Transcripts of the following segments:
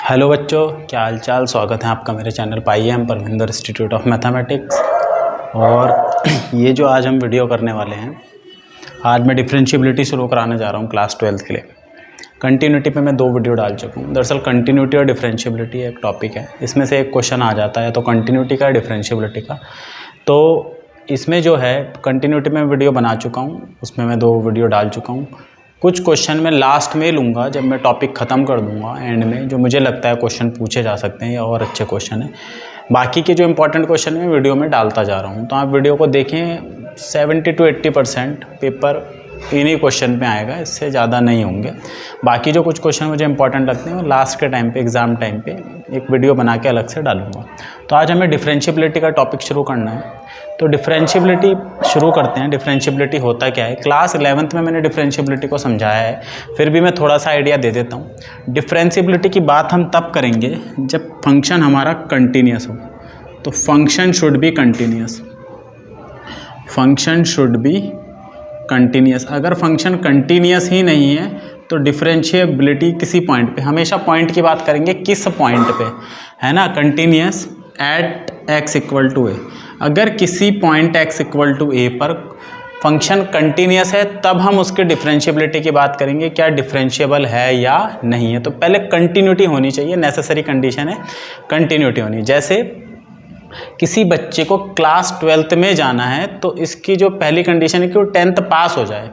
Hello बच्चों, क्या हाल चाल। स्वागत है आपका मेरे चैनल पाईएम परमिंदर इंस्टीट्यूट ऑफ मैथमेटिक्स। और ये जो आज हम वीडियो करने वाले हैं, आज मैं डिफरेंशियबिलिटी शुरू कराने जा रहा हूँ क्लास 12th के लिए। कंटिन्यूटी पे मैं 2 वीडियो डाल चुका हूँ। दरअसल कंटिन्यूटी और डिफरेंशियबिलिटी एक टॉपिक है, इसमें से एक क्वेश्चन आ जाता है तो कंटिन्यूटी का, डिफरेंशियबिलिटी का। तो इसमें जो है कंटिन्यूटी में वीडियो बना चुका हूँ, उसमें मैं 2 वीडियो डाल चुका हूँ। कुछ क्वेश्चन मैं लास्ट में लूँगा जब मैं टॉपिक ख़त्म कर दूँगा एंड में, जो मुझे लगता है क्वेश्चन पूछे जा सकते हैं या और अच्छे क्वेश्चन हैं। बाकी के जो इंपॉर्टेंट क्वेश्चन मैं वीडियो में डालता जा रहा हूँ, तो आप वीडियो को देखें। 70 to 80% पेपर इन्हीं क्वेश्चन पे आएगा, इससे ज़्यादा नहीं होंगे। बाकी जो कुछ क्वेश्चन मुझे इंपॉर्टेंट लगते हैं वो लास्ट के टाइम पे, एग्ज़ाम टाइम पे एक वीडियो बना के अलग से डालूंगा। तो आज हमें डिफरेंशियबिलिटी का टॉपिक शुरू करना है। तो डिफरेंशियबिलिटी शुरू करते हैं। डिफरेंशियबिलिटी होता क्या है? क्लास 11th में मैंने डिफरेंशियबिलिटी को समझाया है, फिर भी मैं थोड़ा सा आइडिया दे देता हूँ। डिफरेंशियबिलिटी की बात हम तब करेंगे जब फंक्शन हमारा कंटिन्यूस हो। तो function should be continuous, function should be continuous. अगर फंक्शन कंटिन्यूस ही नहीं है तो डिफरेंशियबिलिटी किसी पॉइंट पे, हमेशा पॉइंट की बात करेंगे, किस पॉइंट पे, है ना। Continuous at x equal to A. अगर किसी point x equal to A पर फंक्शन कंटिन्यूस है तब हम उसके डिफरेंशियबिलिटी की बात करेंगे, क्या डिफरेंशियबल है या नहीं है। तो पहले कंटिन्यूटी होनी चाहिए, नेसेसरी कंडीशन है कंटिन्यूटी होनी। जैसे किसी बच्चे को क्लास 12th में जाना है तो इसकी जो पहली कंडीशन है कि वो 10th पास हो जाए।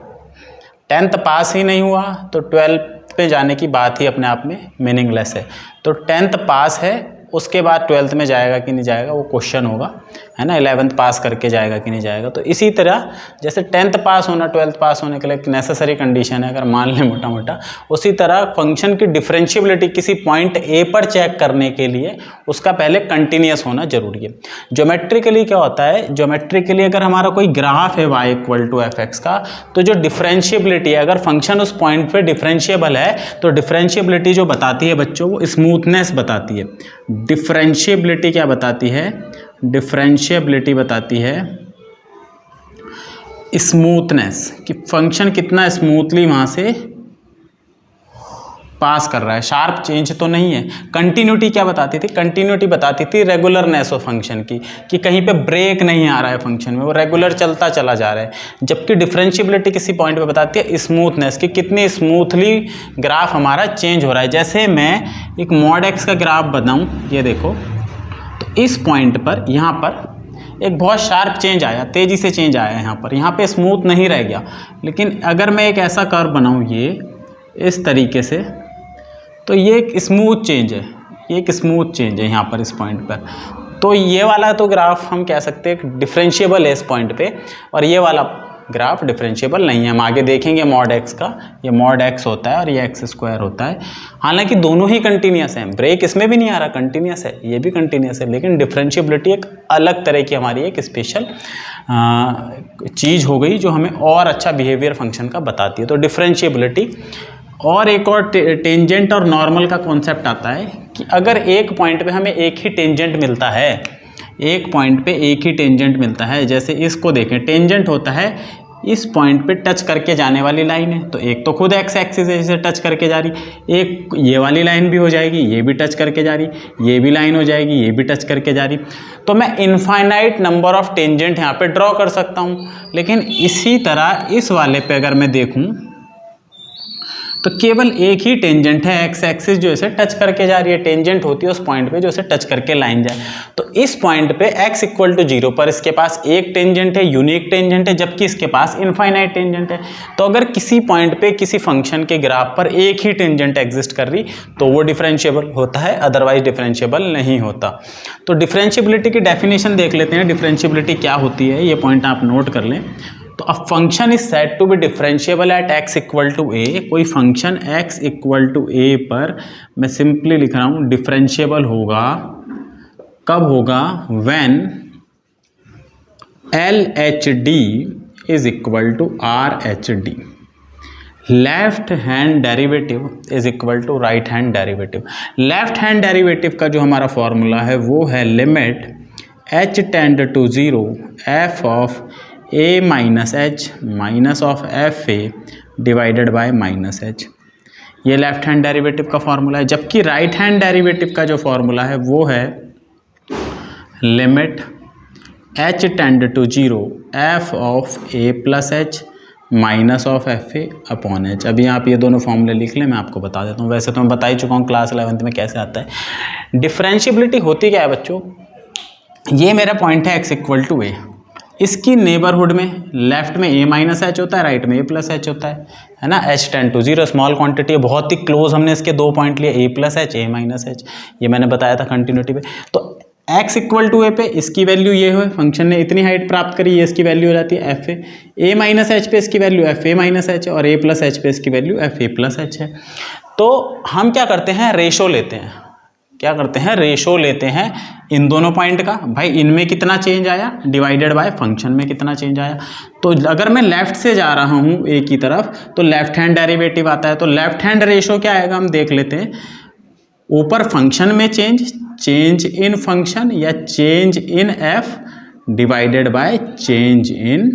10th पास ही नहीं हुआ तो 12th पे जाने की बात ही अपने आप में मीनिंगलेस है। तो 10th पास है, उसके बाद 12th में जाएगा कि नहीं जाएगा वो क्वेश्चन होगा, है ना। 11th पास करके जाएगा कि नहीं जाएगा। तो इसी तरह जैसे 10th पास होना 12th पास होने के लिए एक नेसेसरी कंडीशन है, अगर मान लें मोटा मोटा, उसी तरह फंक्शन की डिफरेंशियबिलिटी किसी पॉइंट ए पर चेक करने के लिए उसका पहले कंटिन्यूस होना जरूरी है। ज्योमेट्रिकली क्या होता है? ज्योमेट्रिकली अगर हमारा कोई ग्राफ है y equal to f x का, तो जो डिफरेंशियबिलिटी है, अगर फंक्शन उस पॉइंट पे डिफरेंशियबल है तो डिफरेंशियबिलिटी जो बताती है बच्चों, वो स्मूथनेस बताती है। डिफरेंशियबिलिटी क्या बताती है? डिफरेंशियबिलिटी बताती है स्मूथनेस, कि फंक्शन कितना स्मूथली वहां से पास कर रहा है, शार्प चेंज तो नहीं है। कंटिन्यूटी क्या बताती थी? कंटिन्यूटी बताती थी रेगुलरनेस ऑफ फंक्शन की, कि कहीं पे ब्रेक नहीं आ रहा है फंक्शन में, वो रेगुलर चलता चला जा रहा है। जबकि डिफरेंशियबिलिटी किसी पॉइंट पे बताती है स्मूथनेस, कि कितनी स्मूथली ग्राफ हमारा चेंज हो रहा है। जैसे मैं एक मॉड एक्स का ग्राफ बनाऊं, ये देखो, तो इस पॉइंट पर, यहाँ पर एक बहुत शार्प चेंज आया, तेज़ी से चेंज आया यहाँ पे स्मूथ नहीं रह गया। लेकिन अगर मैं एक ऐसा कर्व बनाऊँ ये इस तरीके से, तो ये एक स्मूथ चेंज है, ये एक स्मूथ चेंज है यहाँ पर इस पॉइंट पर। तो ये वाला तो ग्राफ हम कह सकते हैं डिफरेंशियबल है इस पॉइंट पे, और ये वाला ग्राफ डिफरेंशियबल नहीं है। हम आगे देखेंगे मॉड एक्स का, ये मॉड एक्स होता है और ये एक्स स्क्वायर होता है। हालांकि दोनों ही कंटिन्यूस हैं, ब्रेक इसमें भी नहीं आ रहा, कंटिन्यूस है, ये भी कंटिन्यूस है। लेकिन डिफरेंशियबिलिटी एक अलग तरह की हमारी एक स्पेशल चीज़ हो गई जो हमें और अच्छा बिहेवियर फंक्शन का बताती है। तो डिफरेंशियबिलिटी। और एक और टेंजेंट और नॉर्मल का कॉन्सेप्ट आता है, कि अगर एक पॉइंट पे हमें एक ही टेंजेंट मिलता है, एक पॉइंट पे एक ही टेंजेंट मिलता है, जैसे इसको देखें, टेंजेंट होता है इस पॉइंट पे टच करके जाने वाली लाइन है। तो एक तो खुद एक्स एक्सिस है, जैसे टच करके जा रही, एक ये वाली लाइन भी हो जाएगी, ये भी टच करके जा रही, ये भी लाइन हो जाएगी, ये भी टच करके जा रही। तो मैं इनफाइनाइट नंबर ऑफ टेंजेंट यहाँ पे ड्रॉ कर सकता हूँ। लेकिन इसी तरह इस वाले पे अगर मैं देखूँ तो केवल एक ही टेंजेंट है, एक्स एक्सिस जो इसे टच करके जा रही है, टेंजेंट होती है उस पॉइंट पे जो इसे टच करके लाइन जाए। तो इस पॉइंट पे x इक्वल टू 0 पर इसके पास एक टेंजेंट है, यूनिक टेंजेंट है, जबकि इसके पास इनफाइनाइट टेंजेंट है। तो अगर किसी पॉइंट पे किसी फंक्शन के ग्राफ पर एक ही टेंजेंट एग्जिस्ट कर रही तो वो डिफरेंशियबल होता है, अदरवाइज डिफरेंशियबल नहीं होता। तो डिफरेंशियबिलिटी की डेफिनेशन देख लेते हैं, डिफरेंशियबिलिटी क्या होती है, ये पॉइंट आप नोट कर लें। तो a function is said to be differentiable at x equal to A. कोई function x equal to A पर, मैं सिंपली लिख रहा हूं, डिफरेंशियबल होगा, कब होगा? When LHD is equal to RHD, left hand derivative is equal to right hand derivative. Left hand derivative का जो हमारा फॉर्मूला है वो है limit h tend to 0 f of a minus H minus of f A divided by minus h. ये left hand derivative का formula है, जबकि राइट हैंड डेरिवेटिव का जो फॉर्मूला है वो है limit h tend to 0 f of a plus H minus of f a upon h. अभी आप ये दोनों फॉर्मूले लिख लें, मैं आपको बता देता हूँ। वैसे तो मैं बता ही चुका हूँ क्लास 11th में कैसे आता है। डिफरेंशियबिलिटी होती क्या है बच्चों, ये मेरा पॉइंट है x इक्वल टू ए, इसकी नेबरहुड में लेफ्ट में a माइनस एच होता है, राइट में a प्लस एच होता है ना। h tend to 0 small quantity है, बहुत ही क्लोज हमने इसके दो पॉइंट लिए, a plus H, a minus h, ये मैंने बताया था कंटिन्यूटी पे। तो x इक्वल टू ए पे इसकी वैल्यू ये है, फंक्शन ने इतनी हाइट प्राप्त करी, ये इसकी वैल्यू हो जाती है F A. A minus H पे इसकी वैल्यू एफ ए माइनस एच है, और a प्लस एच पे इसकी value F A plus H है। तो हम क्या करते हैं, रेशो लेते हैं। क्या करते हैं, रेशो लेते हैं इन दोनों पॉइंट का। भाई इनमें कितना चेंज आया डिवाइडेड बाय फंक्शन में कितना चेंज आया। तो अगर मैं लेफ्ट से जा रहा हूँ ए की तरफ तो लेफ्ट हैंड डेरिवेटिव आता है, तो लेफ्ट हैंड रेशो क्या आएगा हम देख लेते हैं। ऊपर फंक्शन में चेंज इन फंक्शन या change in F divided by change in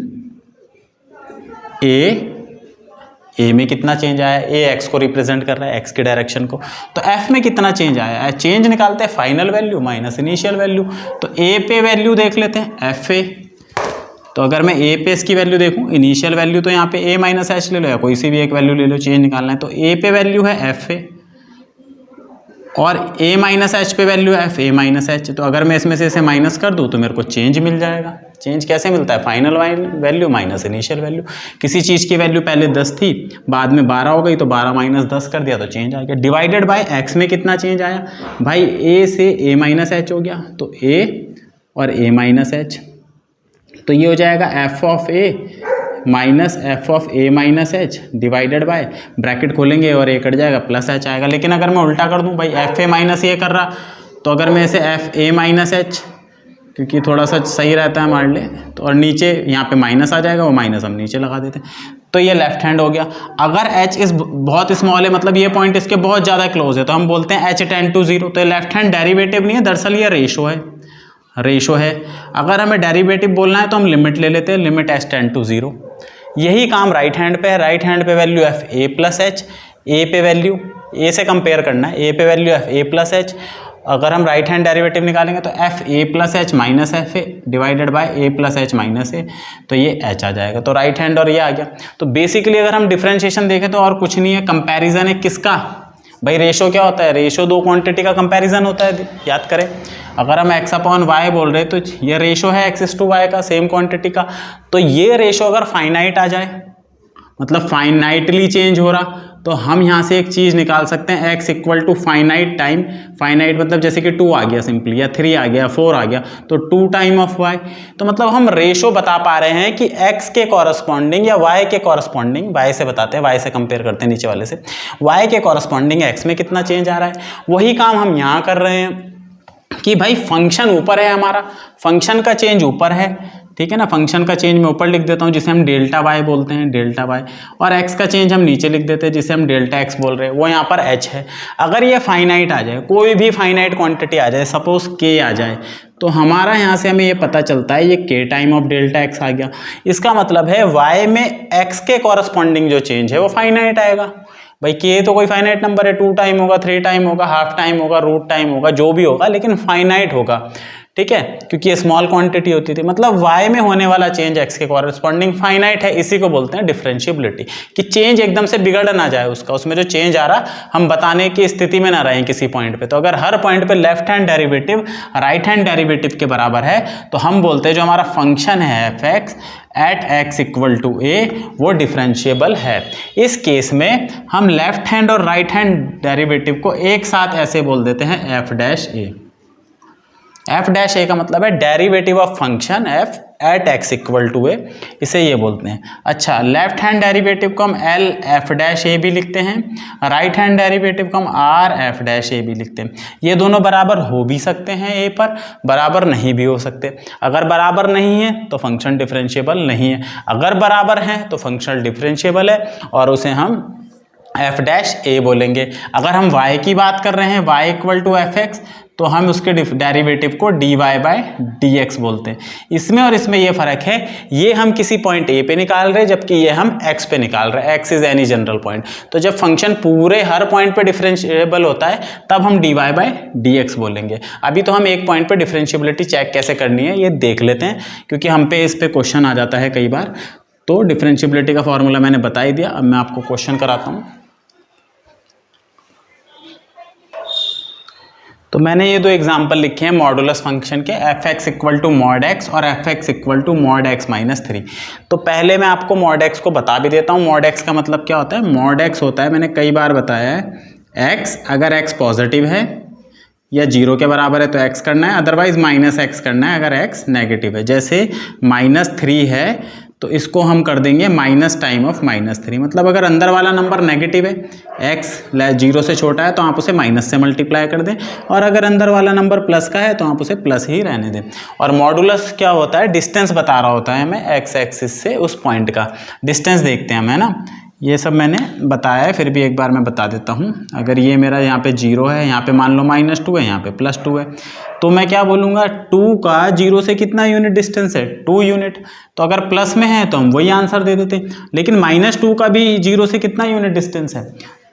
A में कितना चेंज आया, ए एक्स को रिप्रेजेंट कर रहा है, एक्स के डायरेक्शन को। तो एफ में कितना चेंज आया है, चेंज निकालते हैं final value minus initial value. तो ए पे वैल्यू देख लेते हैं एफ ए। तो अगर मैं ए पे इसकी वैल्यू देखूं, इनिशियल वैल्यू तो यहाँ पे ए माइनस एच ले लो या कोई सी भी एक वैल्यू ले लो, चेंज निकालना है। तो ए पे वैल्यू है एफ ए और a माइनस एच पे वैल्यू है एफ ए माइनस एच। तो अगर मैं इसमें से इसे माइनस कर दूं तो मेरे को चेंज मिल जाएगा। चेंज कैसे मिलता है, final value minus initial value. किसी चीज़ की वैल्यू पहले 10 थी, बाद में 12 हो गई, तो 12 माइनस 10 कर दिया तो चेंज आ गया। डिवाइडेड बाय x में कितना चेंज आया, भाई a से a माइनस एच हो गया, तो a और a माइनस एच। तो ये हो जाएगा f of a minus F of A minus H divided by, bracket खोलेंगे और ए कट जाएगा, प्लस एच आएगा। लेकिन अगर मैं उल्टा कर दूं, भाई एफ ए माइनस ए कर रहा, तो अगर मैं इसे एफ ए माइनस एच, क्योंकि थोड़ा सा सही रहता है मान ले, तो और नीचे यहाँ पे माइनस आ जाएगा, वो माइनस हम नीचे लगा देते हैं। तो ये लेफ्ट हैंड हो गया। अगर एच इस बहुत स्मॉल है, मतलब ये पॉइंट इसके बहुत ज़्यादा क्लोज है, तो हम बोलते हैं एच टेंड टू 0। तो लेफ्ट हैंड डेरिवेटिव नहीं है, दरअसल ये रेशो है। अगर हमें डेरिवेटिव बोलना है तो हम लिमिट ले लेते हैं, लिमिट एच टेंड टू 0। यही काम राइट हैंड पे है। राइट हैंड पे value F A plus H, A पे वैल्यू ए से कंपेयर करना है, ए पे value F A plus H. अगर हम राइट हैंड डेरिवेटिव निकालेंगे तो F A plus H minus F A divided by A plus H minus A, तो ये एच आ जाएगा। तो राइट हैंड और ये आ गया। तो बेसिकली अगर हम डिफरेंशिएशन देखें तो और कुछ नहीं है, कंपैरिजन है किसका, भाई रेशो क्या होता है, रेशो दो क्वांटिटी का कंपैरिजन होता है, याद करें। अगर हम x अपॉन y बोल रहे हैं तो ये रेशो है x टू y का, सेम क्वांटिटी का। तो ये रेशो अगर फाइनाइट आ जाए, मतलब फाइनाइटली चेंज हो रहा, तो हम यहाँ से एक चीज़ निकाल सकते हैं, x equal to finite time, finite मतलब जैसे कि 2 आ गया सिंपली, या 3 आ गया, 4 आ गया, तो 2 टाइम ऑफ y। तो मतलब हम रेशो बता पा रहे हैं कि x के कॉरस्पॉन्डिंग या y के कॉरस्पॉन्डिंग, y से बताते हैं, y से कंपेयर करते हैं नीचे वाले से, y के कॉरस्पॉन्डिंग x में कितना चेंज आ रहा है। वही काम हम यहाँ कर रहे हैं कि भाई फंक्शन ऊपर है हमारा, फंक्शन का चेंज ऊपर है, ठीक है ना। फंक्शन का चेंज मैं ऊपर लिख देता हूँ जिसे हम डेल्टा वाई बोलते हैं, डेल्टा वाई, और एक्स का चेंज हम नीचे लिख देते हैं जिसे हम डेल्टा एक्स बोल रहे हैं, वो यहाँ पर एच है। अगर ये फाइनाइट आ जाए, कोई भी फाइनाइट क्वांटिटी आ जाए, सपोज के आ जाए, तो हमारा यहाँ से हमें ये पता चलता है ये के टाइम ऑफ डेल्टा एक्स आ गया। इसका मतलब है वाई में एक्स के कॉरस्पॉन्डिंग जो चेंज है वो फाइनाइट आएगा। भाई के तो कोई फाइनाइट नंबर है, 2 टाइम होगा, 3 टाइम होगा, हाफ टाइम होगा, रूट टाइम होगा, जो भी होगा, लेकिन फाइनाइट होगा, ठीक है, क्योंकि ये स्मॉल क्वांटिटी होती थी। मतलब y में होने वाला चेंज x के कॉरस्पॉन्डिंग फाइनाइट है। इसी को बोलते हैं डिफरेंशियबिलिटी, कि चेंज एकदम से बिगड़ ना जाए उसका, उसमें जो चेंज आ रहा हम बताने की स्थिति में ना रहें किसी पॉइंट पे। तो अगर हर पॉइंट पे left hand derivative right hand derivative के बराबर है, तो हम बोलते हैं जो हमारा फंक्शन है F X at x equal to A, वो डिफरेंशिएबल है। इस केस में हम लेफ्ट हैंड और राइट हैंड डेरिवेटिव को एक साथ ऐसे बोल देते हैं F dash A. F dash A का मतलब है derivative of function F at x equal to A, इसे ये बोलते हैं। अच्छा, लेफ्ट हैंड डेरिवेटिव को हम एल एफ डैश ए भी लिखते हैं, राइट हैंड डेरिवेटिव को हम आर एफ डैश ए भी लिखते हैं। ये दोनों बराबर हो भी सकते हैं ए पर, बराबर नहीं भी हो सकते। अगर बराबर नहीं है तो फंक्शन डिफरेंशिएबल नहीं है, अगर बराबर है तो फंक्शन डिफरेंशिएबल है और उसे हम एफ डैश ए बोलेंगे। अगर हम y की बात कर रहे हैं, y equal to f x, तो हम उसके डेरिवेटिव को dy बाय dx बोलते हैं। इसमें और इसमें ये फ़र्क है, ये हम किसी पॉइंट a पे निकाल रहे हैं जबकि ये हम x पे निकाल रहे हैं, x is any general point. तो जब फंक्शन पूरे हर पॉइंट पे डिफरेंशिएबल होता है तब हम dy बाय dx बोलेंगे। अभी तो हम एक पॉइंट पे डिफरेंशिएबिलिटी चेक कैसे करनी है ये देख लेते हैं, क्योंकि हम पे इस पे क्वेश्चन आ जाता है कई बार। तो डिफरेंशिएबिलिटी का फॉर्मूला मैंने बता ही दिया, अब मैं आपको क्वेश्चन कराता हूँ। तो मैंने ये दो एग्जाम्पल लिखे हैं मॉडुलस फंक्शन के, F x equal to mod X और F x equal to mod x minus 3। तो पहले मैं आपको मॉड एक्स को बता भी देता हूँ। मॉड एक्स का मतलब क्या होता है? मॉड एक्स होता है, मैंने कई बार बताया है, एक्स अगर एक्स पॉजिटिव है या 0 के बराबर है तो x करना है, अदरवाइज माइनस एक्स करना है अगर x नेगेटिव है। जैसे -3 है तो इसको हम कर देंगे माइनस टाइम ऑफ -3, मतलब अगर अंदर वाला नंबर नेगेटिव है, x 0 से छोटा है तो आप उसे माइनस से मल्टीप्लाई कर दें, और अगर अंदर वाला नंबर प्लस का है तो आप उसे प्लस ही रहने दें। और मॉडुलस क्या होता है? डिस्टेंस बता रहा होता है हमें x एक्सिस से उस पॉइंट का डिस्टेंस देखते हैं हम, है ना। ये सब मैंने बताया है, फिर भी एक बार मैं बता देता हूँ। अगर ये मेरा यहाँ पे 0 है, यहाँ पे मान लो -2 है, यहाँ पे +2 है, तो मैं क्या बोलूँगा? 2 का 0 से कितना यूनिट डिस्टेंस है? 2 यूनिट। तो अगर प्लस में है तो हम वही आंसर दे देते, लेकिन -2 का भी 0 से कितना यूनिट डिस्टेंस है?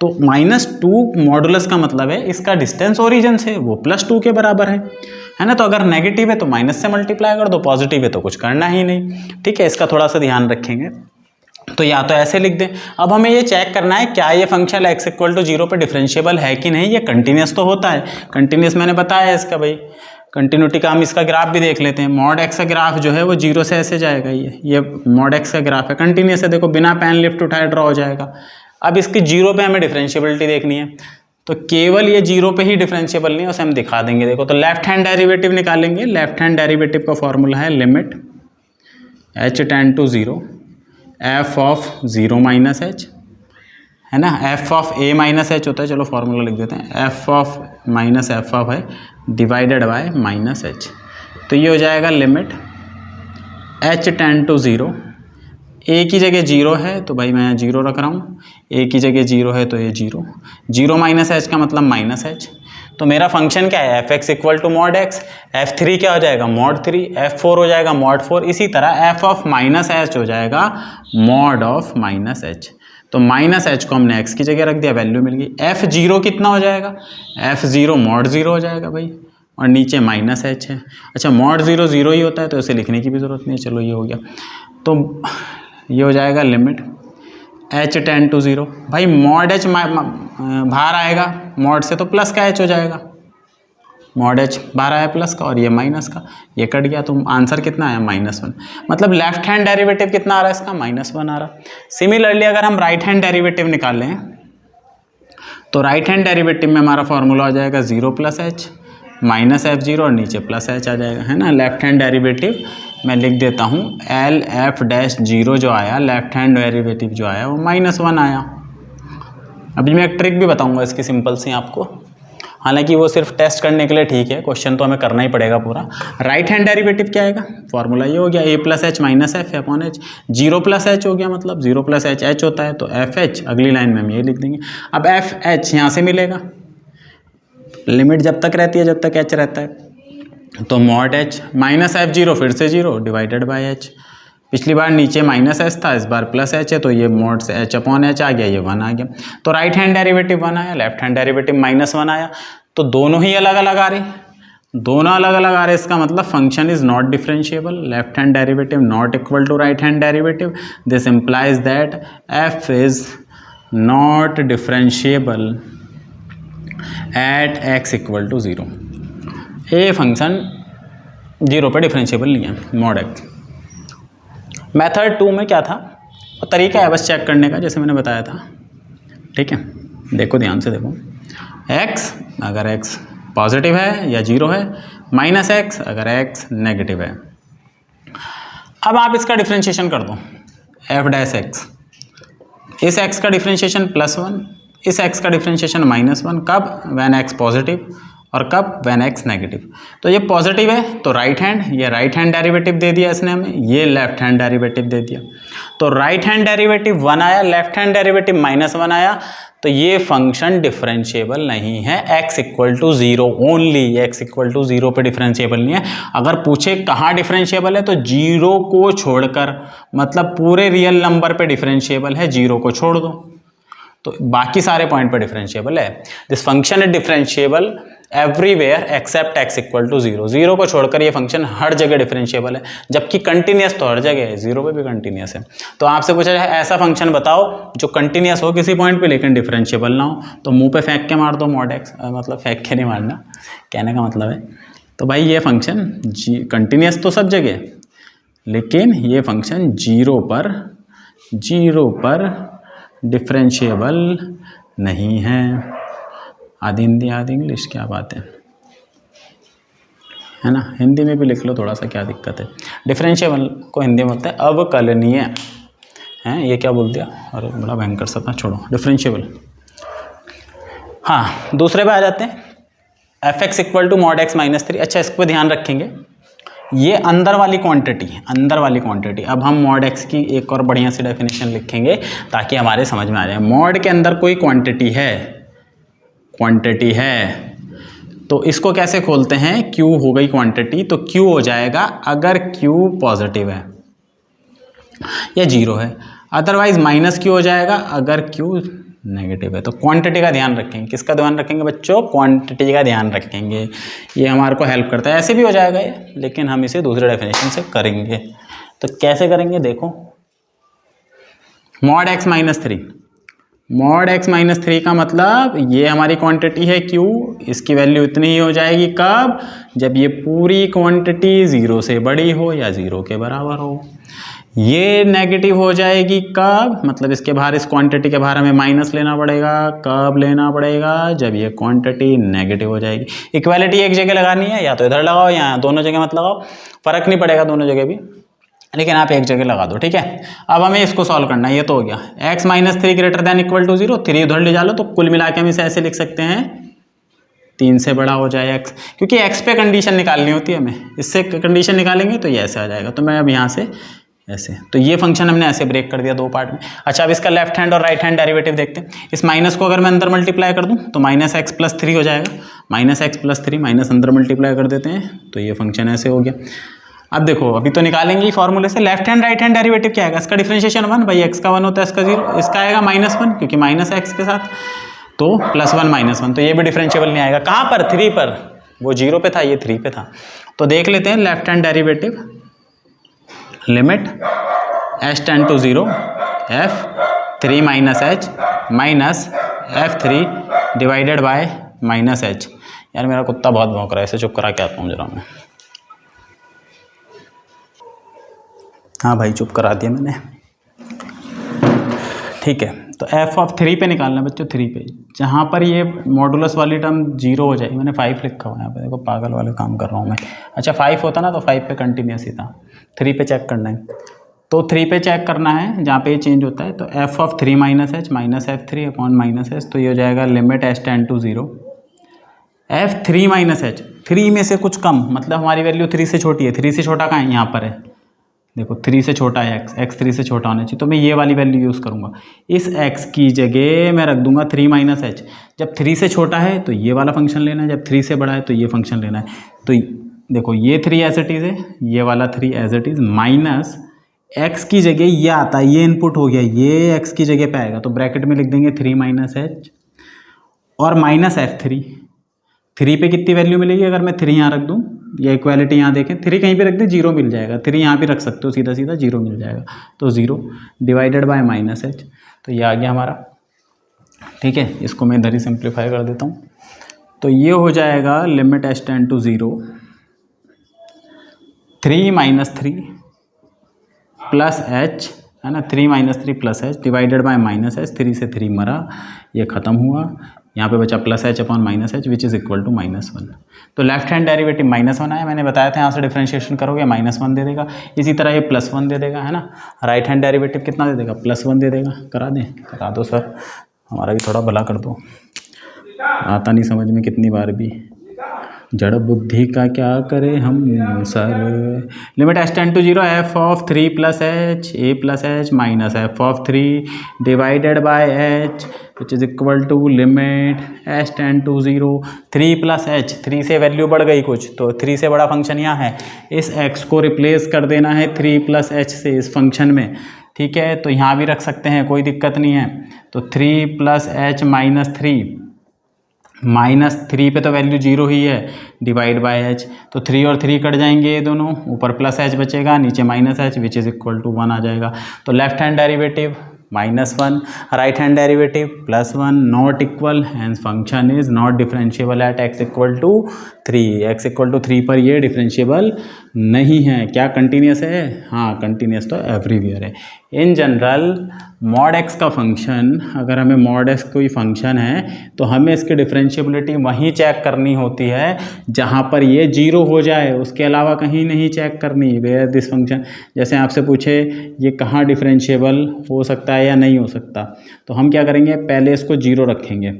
तो -2 मॉडुलस का मतलब है इसका डिस्टेंस ओरिजिन से वो +2 के बराबर है ना। तो अगर नेगेटिव है तो माइनस से मल्टीप्लाई कर दो, पॉजिटिव है तो कुछ करना ही नहीं, ठीक है। इसका थोड़ा सा ध्यान रखेंगे। तो या तो ऐसे लिख दें। अब हमें ये चेक करना है क्या ये फंक्शन x इक्वल टू 0 पे डिफरेंशिएबल है कि नहीं। ये कंटिन्यूस तो होता है, कंटिन्यूस मैंने बताया है इसका भाई, कंटिन्यूटी का हम इसका ग्राफ भी देख लेते हैं। मॉड x का ग्राफ जो है वो 0 से ऐसे जाएगा, ये मॉड x का ग्राफ है, कंटिन्यूस है, देखो बिना पेन लिफ्ट उठाए ड्रॉ हो जाएगा। अब इसकी 0 पे हमें डिफरेंशिएबिलिटी देखनी है, तो केवल ये 0 पे ही डिफरेंशिएबल नहीं है, उसे हम दिखा देंगे। देखो, तो लेफ्ट हैंड डेरिवेटिव निकालेंगे। लेफ्ट हैंड डेरिवेटिव का फॉर्मूला है limit h tend to 0 f of 0 minus h, है ना। f of a minus h होता है, चलो फॉर्मूला लिख देते हैं, f of minus f of है डिवाइडेड बाय माइनस h। तो ये हो जाएगा limit h tend to 0, a की जगह 0 है तो भाई मैं यहाँ 0 रख रहा हूँ, a की जगह 0 है तो ये 0 माइनस h का मतलब माइनस h। तो मेरा फंक्शन क्या है? F x equal to mod x, f3 क्या हो जाएगा? मॉड 3, f4 हो जाएगा मॉड 4, इसी तरह f ऑफ माइनस h हो जाएगा मॉड ऑफ माइनस h। तो माइनस h को हमने x की जगह रख दिया, वैल्यू मिल गई। f0 कितना हो जाएगा? f0 मॉड 0 हो जाएगा भाई, और नीचे माइनस h है। अच्छा, मॉड 0 0 ही होता है तो इसे लिखने की भी ज़रूरत नहीं है, चलो ये हो गया। तो ये हो जाएगा लिमिट h टेंड टू 0, भाई मॉड h बाहर आएगा, मॉड से तो प्लस का h हो जाएगा, मॉड h बाहर आया प्लस का और ये माइनस का, ये कट गया, तो आंसर कितना आया? -1। मतलब लेफ्ट हैंड डेरिवेटिव कितना आ रहा है इसका? -1 आ रहा। सिमिलरली अगर हम राइट हैंड डेरिवेटिव निकालें तो राइट हैंड डेरिवेटिव में हमारा फॉर्मूला हो जाएगा 0 + h माइनस f0 और नीचे प्लस h आ जाएगा, है ना। लेफ्ट हैंड डेरिवेटिव मैं लिख देता हूँ LF-0 जो आया, लेफ्ट हैंड डेरिवेटिव जो आया वो -1 आया। अभी मैं एक ट्रिक भी बताऊंगा इसकी सिंपल सी आपको, हालांकि वो सिर्फ टेस्ट करने के लिए ठीक है, क्वेश्चन तो हमें करना ही पड़ेगा पूरा। राइट हैंड डेरिवेटिव क्या आएगा? फॉर्मूला ये हो गया a + h minus f upon h, 0 + h हो गया, मतलब 0 + h h होता है, तो FH अगली लाइन में हम ये लिख देंगे। अब FH यहाँ से मिलेगा, लिमिट जब तक रहती है जब तक h रहता है, तो मॉड h माइनस f0 फिर से 0 डिवाइडेड बाय h। पिछली बार नीचे माइनस h था, इस बार प्लस h है, तो ये मॉड से h अपॉन h आ गया, ये 1 आ गया। तो राइट हैंड डेरिवेटिव 1 आया, लेफ्ट हैंड डेरिवेटिव -1 आया, तो दोनों ही अलग अलग आ रहे, दोनों अलग अलग आ रहे। इसका मतलब function is not differentiable, left hand derivative not equal to right hand derivative. This implies that f is not differentiable at x equal to 0। ये फंक्शन 0 पर डिफरेंशिएबल नहीं है, मॉड x। मेथड 2 में क्या था? और तरीका है बस चेक करने का, जैसे मैंने बताया था, ठीक है। देखो ध्यान से देखो, x अगर x पॉजिटिव है या 0 है, माइनस x अगर x नेगेटिव है। अब आप इसका डिफरेंशिएशन कर दो, f'(x), इस x का डिफरेंशिएशन +1, इस x का डिफरेंशिएशन -1। कब? व्हेन x पॉजिटिव, और कब? When x negative. तो ये पॉजिटिव है तो राइट हैंड, ये राइट हैंड डेरिवेटिव दे दिया इसने हमें, ये लेफ्ट हैंड डेरिवेटिव दे दिया। तो राइट हैंड डेरिवेटिव 1 आया, लेफ्ट हैंड डेरिवेटिव -1 आया, तो ये फंक्शन डिफरेंशिएबल नहीं है x equal to 0 only, x equal to 0 पे डिफरेंशिएबल नहीं है। अगर पूछे कहाँ डिफरेंशिएबल है तो 0 को छोड़कर, मतलब पूरे रियल नंबर पे डिफरेंशिएबल है, 0 को छोड़ दो तो बाकी सारे पॉइंट पे डिफरेंशिएबल है। This function is differentiable everywhere except x equal to 0, 0 को छोड़कर ये फंक्शन हर जगह डिफरेंशिएबल है, जबकि कंटिन्यूस तो हर जगह है, 0 पे भी कंटिन्यूस है। तो आपसे पूछा जाए ऐसा फंक्शन बताओ जो कंटिन्यूस हो किसी पॉइंट पे लेकिन डिफरेंशिएबल ना हो, तो मुंह पे फेंक के मार दो mod x, मतलब फेंक के नहीं मारना, कहने का मतलब है। तो भाई ये फंक्शन कंटिन्यूस तो सब जगह है, लेकिन ये फंक्शन 0 पर डिफरेंशिएबल नहीं है। आधी हिंदी आधी इंग्लिश, क्या बात है ना। हिंदी में भी लिख लो थोड़ा सा, क्या दिक्कत है। डिफरेंशिएबल को हिंदी में बोलते हैं अवकलनीय हैं। ये क्या बोल दिया, अरे बड़ा भयंकर सा था, छोड़ो। डिफरेंशिएबल, हाँ दूसरे पे आ जाते हैं। F x equal to mod x minus 3। अच्छा, इसको ध्यान रखेंगे, ये अंदर वाली क्वांटिटी है, अंदर वाली क्वांटिटी। अब हम मॉड एक्स की एक और बढ़िया सी डेफिनेशन लिखेंगे ताकि हमारे समझ में आ जाए। मॉड के अंदर कोई क्वांटिटी है तो इसको कैसे खोलते हैं, Q हो गई क्वांटिटी, तो Q हो जाएगा अगर Q पॉजिटिव है या 0 है, अदरवाइज माइनस Q हो जाएगा अगर Q नेगेटिव है। तो क्वांटिटी का ध्यान रखेंगे। किसका ध्यान रखेंगे बच्चों, क्वांटिटी का ध्यान रखेंगे। ये हमारे को हेल्प करता है। ऐसे भी हो जाएगा ये, लेकिन हम इसे दूसरे डेफिनेशन से करेंगे। तो कैसे करेंगे देखो, mod x minus 3, mod x minus 3 का मतलब ये हमारी क्वांटिटी है Q, इसकी वैल्यू इतनी ही हो जाएगी कब, जब ये पूरी क्वांटिटी 0 से बड़ी हो या 0 के बराबर हो। ये नेगेटिव हो जाएगी कब, मतलब इसके बाहर, इस क्वांटिटी के बाहर हमें माइनस लेना पड़ेगा। कब लेना पड़ेगा, जब ये क्वांटिटी नेगेटिव हो जाएगी। इक्वालिटी एक जगह लगानी है, या तो इधर लगाओ या दोनों जगह मत लगाओ, फर्क नहीं पड़ेगा दोनों जगह भी, लेकिन आप एक जगह लगा दो, ठीक है। अब हमें इसको सॉल्व करना है। ये तो हो गया x minus 3 greater than equal to 0, 3 उधर ले जा लो, तो कुल मिला के हम इसे ऐसे लिख सकते हैं 3 से बड़ा हो जाए x, क्योंकि x पे कंडीशन निकालनी होती है हमें, इससे कंडीशन निकालेंगे तो ये ऐसे आ जाएगा। तो मैं अब यहाँ से ऐसे, तो ये फंक्शन हमने ऐसे ब्रेक कर दिया दो पार्ट में। अच्छा, अब इसका लेफ्ट हैंड और राइट हैंड डेरिवेटिव देखते हैं। इस माइनस को अगर मैं अंदर मल्टीप्लाई कर दूं तो माइनस एक्स प्लस 3 हो जाएगा। माइनस एक्स प्लस 3 माइनस अंदर मल्टीप्लाई कर देते हैं, तो ये फंक्शन ऐसे हो गया। अब देखो, अभी तो निकालेंगे फॉर्मूले से। Left hand right hand derivative क्या आएगा, इसका डिफरेंशिएशन 1, भाई एक्स का 1 होता है, इसका 0, इसका आएगा -1 क्योंकि माइनस एक्स के साथ, तो +1 -1, तो ये भी डिफरेंशिएबल नहीं आएगा। कहाँ पर, 3 पर, वो 0 पे था, ये 3 पे था। तो देख लेते हैं left hand derivative, limit h tend to 0 f3 minus h minus f3 divided by minus h। यार मेरा कुत्ता बहुत भौंक रहा है, इसे चुप करा के आता हूँ जरा मैं। हाँ भाई, चुप करा दिया मैंने, ठीक है। तो f ऑफ 3 पे निकालना बच्चों, 3 पे, जहाँ पर ये मॉडुलस वाली टर्म 0 हो जाएगी। मैंने 5 लिखा हुआ है यहाँ पे, देखो पागल वाले काम कर रहा हूँ मैं। अच्छा, 5 होता ना तो 5 पे कंटिन्यूस ही था, 3 पे चेक करना है। तो 3 पे चेक करना है जहाँ पे ये चेंज होता है। तो f of 3 minus H minus f3 upon minus H, तो ये हो जाएगा limit h tend to 0 f3 minus h, 3 में से कुछ कम, मतलब हमारी वैल्यू 3 से छोटी है। 3 से छोटा कहाँ है, यहाँ पर है, देखो 3 से छोटा है x 3 से छोटा होना चाहिए, तो मैं ये वाली वैल्यू यूज़ करूँगा। इस x की जगह मैं रख दूंगा 3 माइनस एच। जब 3 से छोटा है तो ये वाला फंक्शन लेना है, जब 3 से बड़ा है तो ये फंक्शन लेना है। तो देखो ये 3 एज इट इज़ है, ये वाला 3 as it is, minus x की जगह ये आता है, ये इनपुट हो गया, ये x की जगह पे आएगा, तो ब्रैकेट में लिख देंगे 3 माइनस एच और माइनस f3। 3 पे कितनी वैल्यू मिलेगी, अगर मैं 3 यहाँ रख दूँ, या इक्वालिटी यहाँ देखें, 3 कहीं पे रख दें 0 मिल जाएगा, 3 यहाँ भी रख सकते हो, सीधा सीधा 0 मिल जाएगा। तो 0 डिवाइडेड बाय माइनस एच, तो ये आ गया हमारा, ठीक है। इसको मैं इधर ही सिंप्लीफाई कर देता हूँ। तो ये हो जाएगा limit h tend to 0 3 minus 3 plus h, है ना, 3 minus 3 plus h divided by minus h। 3 से 3 मरा, ये ख़त्म हुआ, यहाँ पे बचा plus h upon minus h which is equal to -1। तो लेफ्ट हैंड डेरिवेटिव -1 आया, मैंने बताया था यहाँ से डिफरेंशिएशन करोगे -1 दे देगा। इसी तरह ये +1 दे देगा, है ना। राइट हैंड डेरिवेटिव कितना दे देगा, +1 दे देगा। करा दें, करा दो सर, हमारा भी थोड़ा भला कर दो, आता नहीं समझ में कितनी बार भी। जड़ बुद्धि का क्या करें हम sir. Limit H tend to 0 f of 3 plus H a plus H minus F of 3 divided by h which is equal to limit H tend to 0 3 plus h, 3 से वैल्यू बढ़ गई कुछ तो 3 से बड़ा फंक्शन यहाँ है, इस x को रिप्लेस कर देना है 3 प्लस एच से इस फंक्शन में, ठीक है। तो यहाँ भी रख सकते हैं, कोई दिक्कत नहीं है। तो 3 प्लस एच माइनस 3 पे तो वैल्यू 0 ही है, डिवाइड बाय एच, तो 3 और 3 कट जाएंगे ये दोनों, ऊपर प्लस एच बचेगा, नीचे minus h which is equal to 1 आ जाएगा। तो left hand derivative -1, right hand derivative +1 not equal, hence function is not differentiable at x equal to 3। x equal to 3 पर ये डिफरेंशिएबल नहीं है। क्या कंटिन्यूस है? हाँ कंटिन्यूस तो एवरीवेयर है। इन जनरल मॉड x का फंक्शन, अगर हमें मॉड x कोई फंक्शन है तो हमें इसकी डिफरेंशिएबिलिटी वहीं चेक करनी होती है जहाँ पर ये 0 हो जाए, उसके अलावा कहीं नहीं चेक करनी। वेयर दिस फंक्शन, जैसे आपसे पूछे ये कहाँ डिफरेंशिएबल हो सकता है या नहीं हो सकता, तो हम क्या करेंगे, पहले इसको 0 रखेंगे,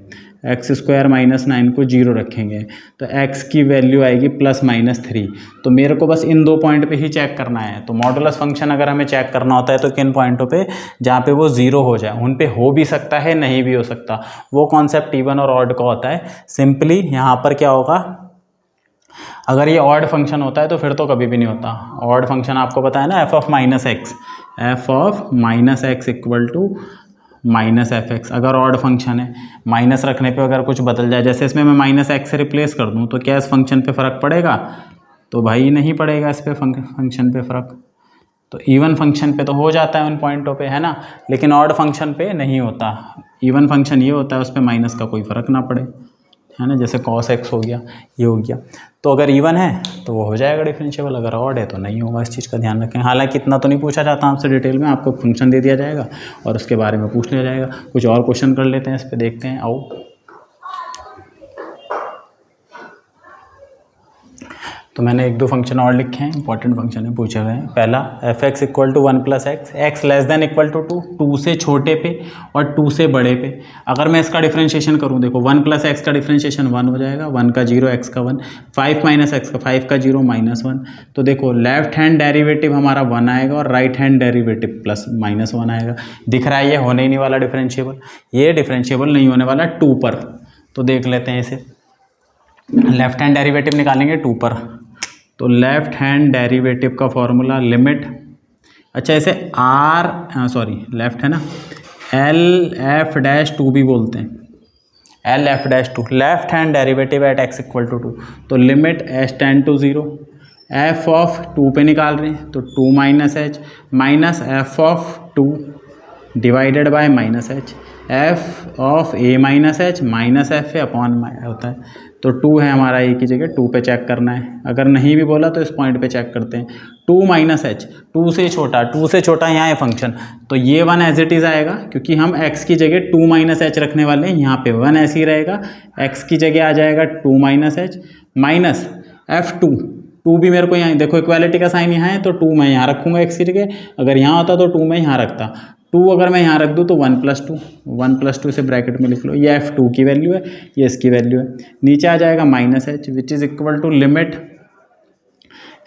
x² - 9 को 0 रखेंगे, तो x की वैल्यू आएगी +-3। तो मेरे को बस इन 2 पॉइंट पे ही चेक करना है। तो मॉडुलस फंक्शन अगर हमें चेक करना होता है तो किन पॉइंटों पे, जहाँ पे वो 0 हो जाए, उन पे हो भी सकता है नहीं भी हो सकता। वो कॉन्सेप्ट इवन और ऑड का होता है। सिंपली यहाँ पर क्या होगा, अगर ये ऑड फंक्शन होता है तो फिर तो कभी भी नहीं होता। ऑड फंक्शन आपको पता है ना, f of -x equal to -fx। अगर ऑड फंक्शन है, माइनस रखने पे अगर कुछ बदल जाए, जैसे इसमें मैं -x से रिप्लेस कर दूं, तो क्या इस फंक्शन पे फ़र्क पड़ेगा? तो भाई नहीं पड़ेगा इस पे फंक्शन पे फ़र्क। तो इवन फंक्शन पे तो हो जाता है उन पॉइंटों पे, है ना, लेकिन ऑड फंक्शन पे नहीं होता। इवन फंक्शन ये होता है उस पर माइनस का कोई फ़र्क ना पड़े, है ना, जैसे cos x हो गया, ये हो गया। तो अगर इवन है तो वो हो जाएगा डिफरेंशिएबल, अगर ऑड है तो नहीं होगा। इस चीज़ का ध्यान रखें। हालांकि इतना तो नहीं पूछा जाता आपसे डिटेल में, आपको फंक्शन दे दिया जाएगा और उसके बारे में पूछ लिया जाएगा। कुछ और क्वेश्चन कर लेते हैं, इस पर देखते हैं, आओ। तो मैंने 1-2 फंक्शन और लिखे हैं, इंपॉर्टेंट फंक्शन है, पूछे हुए हैं। पहला f(x) equal to 1 + x, x less than equal to 2, 2 से छोटे पे और 2 से बड़े पे। अगर मैं इसका डिफरेंशिएशन करूं, देखो 1 + x का डिफरेंशिएशन 1 हो जाएगा, 1 का 0, x का 1, 5 - x का 5 का 0 -1। तो देखो लेफ्ट हैंड डेरिवेटिव हमारा 1 आएगा और राइट हैंड डेरिवेटिव +-1 आएगा। दिख रहा है ये होने ही नहीं वाला डिफरेंशिएबल, ये डिफरेंशिएबल नहीं होने वाला 2 पर। तो देख लेते हैं इसे, लेफ्ट हैंड डेरिवेटिव निकालेंगे 2 पर। तो लेफ्ट हैंड डेरिवेटिव का फॉर्मूला लिमिट, अच्छा इसे लेफ्ट है ना, LF'2 भी बोलते हैं, LF'2, left hand derivative at x equal to 2। तो limit h tend to 0, f of 2 पे निकाल रहे हैं तो 2 - h minus f of 2 divided by -h, f of a - h minus f upon होता है। तो 2 है हमारा a की जगह, 2 पे चेक करना है। अगर नहीं भी बोला तो इस पॉइंट पे चेक करते हैं। 2 - h, 2 से छोटा यहाँ है फंक्शन, तो ये 1 एज इट इज़ आएगा, क्योंकि हम x की जगह 2 - h रखने वाले हैं। यहाँ पे 1 ऐसे ही रहेगा, x की जगह आ जाएगा 2 - h माइनस f2। 2 भी मेरे को यहाँ, देखो इक्वालिटी का साइन यहाँ है तो 2 मैं यहाँ रखूँगा x की जगह, अगर यहाँ होता तो 2 मैं यहाँ रखता। 2 अगर मैं यहाँ रख दूँ तो 1 + 2 से ब्रैकेट में लिख लो, ये f2 की वैल्यू है, ये इसकी वैल्यू है। नीचे आ जाएगा -h which is equal to limit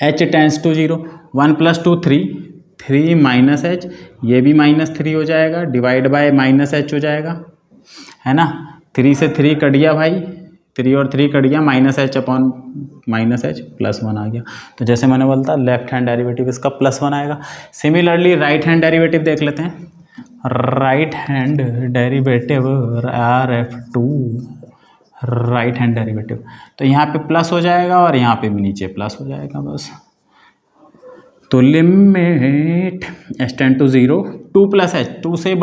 h tends to 0, 1 + 2 3, 3 - h, ये भी -3 हो जाएगा, डिवाइड बाय -h हो जाएगा, है ना। 3 से 3 कट गया भाई, 3 और 3 कट गया, -h अपॉन -h +1 आ गया। तो जैसे मैंने बोलता लेफ्ट हैंड डेरिवेटिव इसका +1 आएगा। सिमिलरली राइट हैंड डेरिवेटिव देख लेते हैं। Right hand derivative RF2, right hand derivative, तो यहाँ पे प्लस हो जाएगा और यहाँ पे भी नीचे प्लस हो जाएगा बस। तो limit h tend to 0, 2 + h, 2 से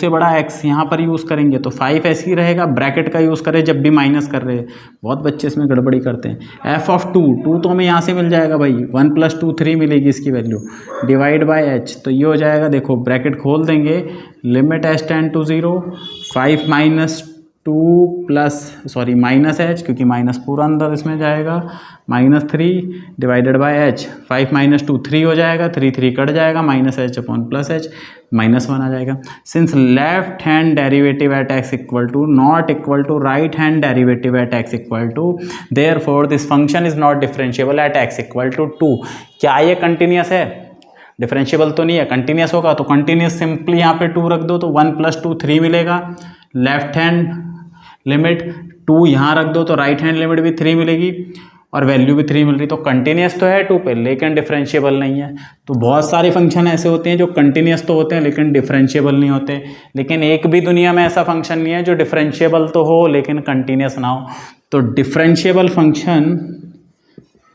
बड़ा x यहाँ पर यूज़ करेंगे तो 5 ऐसे ही रहेगा, ब्रैकेट का यूज़ करें जब भी माइनस कर रहे हैं, बहुत बच्चे इसमें गड़बड़ी करते हैं। f ऑफ 2 तो हमें यहाँ से मिल जाएगा भाई, 1 + 2 3 मिलेगी इसकी वैल्यू, डिवाइड बाय h, तो ये हो जाएगा, देखो ब्रैकेट खोल देंगे, limit h tend to 0, 5 - minus h, क्योंकि माइनस पूरा अंदर इसमें जाएगा, -3 डिवाइडेड बाय एच, 5 - 2 3 हो जाएगा, 3 कट जाएगा, -h अपॉन +h, -1 आ जाएगा। Since left hand derivative at x equal to not equal to right hand derivative at x equal to, therefore this function is not differentiable at x equal to 2। क्या ये continuous है? Differentiable तो नहीं है। Continuous होगा तो continuous simply यहाँ पे 2 रख दो तो 1 + 2 3 मिलेगा। लेफ्ट हैंड लिमिट 2 यहाँ रख दो तो राइट हैंड लिमिट भी 3 मिलेगी और वैल्यू भी 3 मिल रही। तो कंटिन्यूस तो है 2 पे, लेकिन डिफरेंशिएबल नहीं है। तो बहुत सारे फंक्शन ऐसे होते हैं जो कंटिन्यूस तो होते हैं लेकिन डिफरेंशिएबल नहीं होते। लेकिन एक भी दुनिया में ऐसा फंक्शन नहीं है जो डिफरेंशिएबल तो हो लेकिन कंटिन्यूस ना हो। तो डिफरेंशिएबल फंक्शन,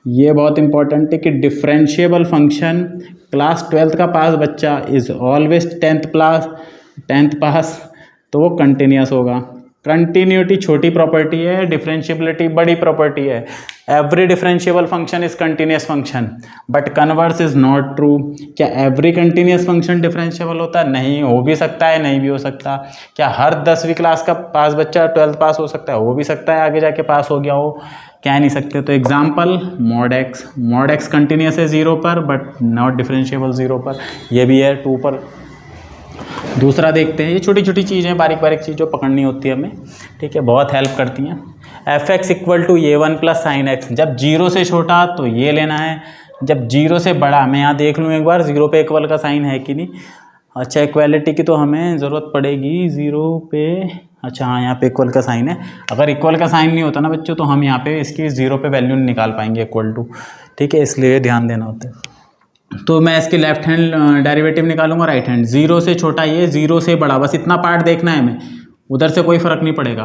ये बहुत इंपॉर्टेंट है कि डिफरेंशिएबल फंक्शन क्लास 12th का पास बच्चा इज ऑलवेज 10th पास, तो वो कंटिन्यूस होगा। कंटिन्यूटी छोटी प्रॉपर्टी है, डिफरेंशिएबिलिटी बड़ी प्रॉपर्टी है। Every differentiable function is continuous function, but converse is not true. क्या एवरी कंटिन्यूस फंक्शन डिफरेंशिएबल होता है? नहीं, हो भी सकता है, नहीं भी हो सकता। क्या हर 10वीं क्लास का पास बच्चा 12th पास हो सकता है? हो भी सकता है, आगे जाके पास हो गया हो, कह नहीं सकते। तो एग्जाम्पल मॉड एक्स कंटिन्यूस है 0 पर बट नॉट डिफरेंशिएबल 0 पर, ये भी है 2 पर। दूसरा देखते हैं, ये छोटी छोटी चीज़ें, बारीक बारीक चीज़ें पकड़नी होती है हमें, ठीक है, बहुत हेल्प करती हैं। f(x) equal to a1 + sin x, जब 0 से छोटा तो ये लेना है, जब 0 से बड़ा, मैं यहाँ देख लूँ एक बार 0 पे इक्वल का साइन है कि नहीं। अच्छा, इक्वालिटी की तो हमें ज़रूरत पड़ेगी 0 पे। अच्छा हाँ, यहाँ पे इक्वल का साइन है। अगर इक्वल का साइन नहीं होता ना बच्चों तो हम यहाँ पे इसकी 0 पे वैल्यू नहीं निकाल पाएंगे इक्वल टू, ठीक है, इसलिए ध्यान देना होता है। तो मैं इसके लेफ्ट हैंड डेरिवेटिव निकालूंगा, राइट हैंड। 0 से छोटा ये, 0 से बड़ा, बस इतना पार्ट देखना है हमें, उधर से कोई फ़र्क नहीं पड़ेगा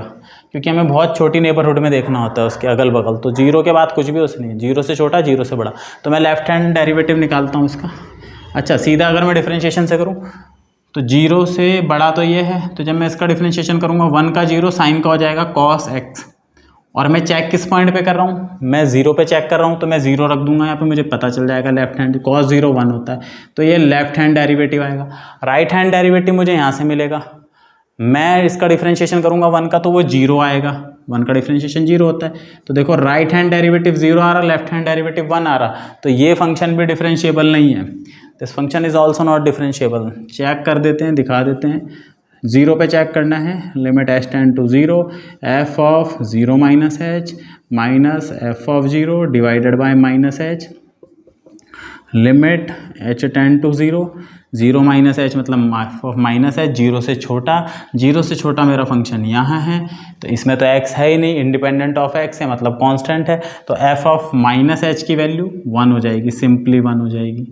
क्योंकि हमें बहुत छोटी नेबरहुड में देखना होता है उसके अगल बगल। तो 0 के बाद कुछ भी उसने, 0 से छोटा 0 से बड़ा। तो मैं लेफ्ट हैंड डेरिवेटिव निकालता हूँ इसका। अच्छा, सीधा अगर मैं डिफरेंशिएशन से करूँ तो 0 से बड़ा तो ये है, तो जब मैं इसका डिफरेंशिएशन करूँगा 1 का 0 साइन का हो जाएगा cos x। और मैं चेक किस पॉइंट पे कर रहा हूँ? मैं 0 पे चेक कर रहा हूँ तो मैं 0 रख दूंगा यहाँ पे, मुझे पता चल जाएगा लेफ्ट हैंड cos 0 1 होता है, तो ये लेफ्ट हैंड डेरिवेटिव आएगा। राइट हैंड डेरिवेटिव मुझे यहाँ से मिलेगा, मैं इसका डिफरेंशिएशन करूँगा 1 का तो वो 0 आएगा, 1 का डिफरेंशिएशन 0 होता है। तो देखो राइट हैंड डेरिवेटिव 0 आ रहा, लेफ्ट हैंड डेरिवेटिव 1 आ रहा, तो ये फंक्शन भी डिफरेंशिएबल नहीं है। This function is also not differentiable. Check कर देते हैं, दिखा देते हैं। 0 पे चेक करना है, limit h tend to 0 f of 0 minus h minus f of 0 divided by minus h, limit h tend to 0, 0 minus h मतलब f ऑफ माइनस h, 0 से छोटा, 0 से छोटा मेरा फंक्शन यहाँ है, तो इसमें तो x है ही नहीं, इंडिपेंडेंट ऑफ x है मतलब कांस्टेंट है, तो f ऑफ माइनस h की वैल्यू 1 हो जाएगी, सिंपली 1 हो जाएगी,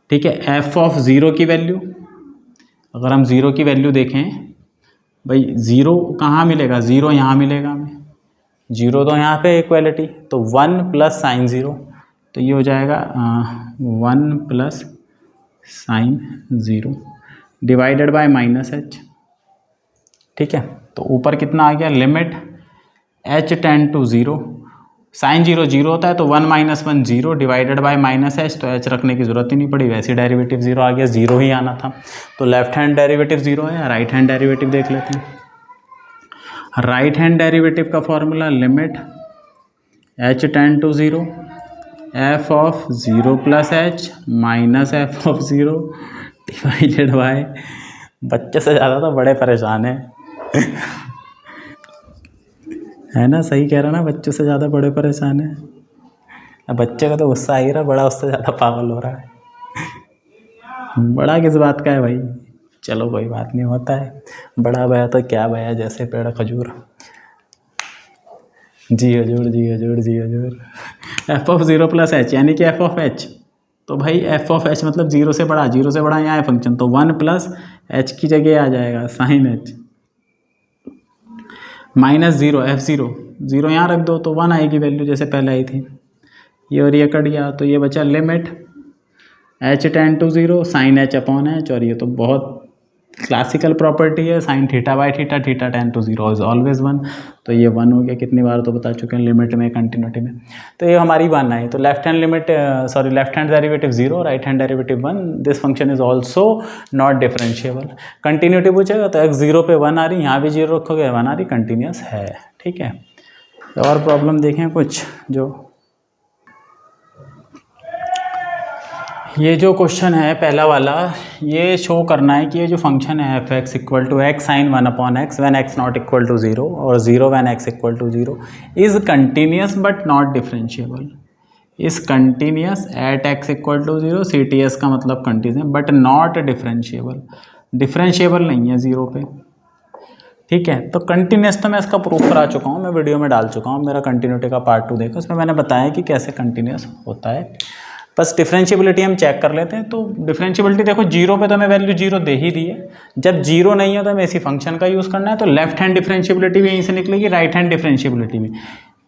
ठीक है। f ऑफ 0 की वैल्यू, अगर हम 0 की वैल्यू देखें भाई, 0 कहाँ मिलेगा? 0 यहाँ मिलेगा हमें, 0 तो यहाँ पे इक्वालिटी, तो 1 + sin 0, तो ये हो जाएगा 1 + sin 0 divided by minus h, ठीक है। तो ऊपर कितना आ गया? Limit h tend to 0, sine 0 0 होता है तो 1 - 1 0 डिवाइडेड बाय माइनस h, तो h रखने की जरूरत ही नहीं पड़ी, वैसे डेरिवेटिव 0 आ गया, 0 ही आना था। तो लेफ्ट हैंड डेरिवेटिव 0 है, राइट हैंड डेरिवेटिव देख लेते हैं। राइट हैंड डेरिवेटिव का formula limit h tend to 0 f of 0 + h minus f of 0 divided by, बच्चे से ज़्यादा तो बड़े परेशान हैं है ना, सही कह रहा ना, बच्चों से ज़्यादा बड़े परेशान हैं। अब बच्चे का तो गुस्सा आ ही रहा, बड़ा उससे ज़्यादा पागल हो रहा है। बड़ा किस बात का है भाई, चलो कोई बात नहीं, होता है। बड़ा भया तो क्या भया, जैसे पेड़ खजूर, जी हजूर जी हजूर जी हजूर। f ऑफ 0 + h यानी कि f ऑफ h, तो भाई f ऑफ h मतलब 0 से बड़ा, 0 से बड़ा यहाँ है फंक्शन, तो 1 + h की जगह आ जाएगा sin h माइनस 0 f0, 0 यहाँ रख दो तो 1 आएगी वैल्यू जैसे पहले आई थी, ये और ये कट गया, तो ये बचा limit h tend to 0 sin h upon h, और ये तो बहुत क्लासिकल प्रॉपर्टी है sine theta by theta, theta tend to zero is always one. तो ये वन हो गया, कितनी बार तो बता चुके हैं लिमिट में, कंटिन्यूटी में। तो ये हमारी वन आई। तो left hand limit sorry left hand derivative zero, right hand derivative one, this function is also not differentiable. Continuity पूछेगा तो एक्स जीरो पे वन आ रही, यहाँ भी जीरो रखोगे वन आ रही, कंटिन्यूस है। ठीक है, और प्रॉब्लम देखें कुछ जो ये जो क्वेश्चन है पहला वाला, ये शो करना है कि ये जो फंक्शन है F x equal to X sine one upon X when X not equal to zero और zero when X equal to zero is continuous but not differentiable. Is continuous at x equal to zero, C T S का मतलब continuous but not differentiable, differentiable नहीं है zero पे। ठीक है, तो continuous तो मैं इसका प्रूफ करा चुका हूँ, मैं वीडियो में डाल चुका हूँ, मेरा कंटिन्यूटी का पार्ट 2 देखो, उसमें मैंने बताया कि कैसे कंटिन्यूस होता है। बस डिफरेंशिएबिलिटी हम चेक कर लेते हैं। तो डिफरेंशिएबिलिटी देखो, जीरो पे तो हमें वैल्यू जीरो दे ही दी है, जब जीरो नहीं है तो हमें इसी फंक्शन का यूज़ करना है। तो लेफ्ट हैंड डिफरेंशिएबिलिटी भी यहीं से निकलेगी, राइट हैंड डिफरेंशिएबिलिटी भी।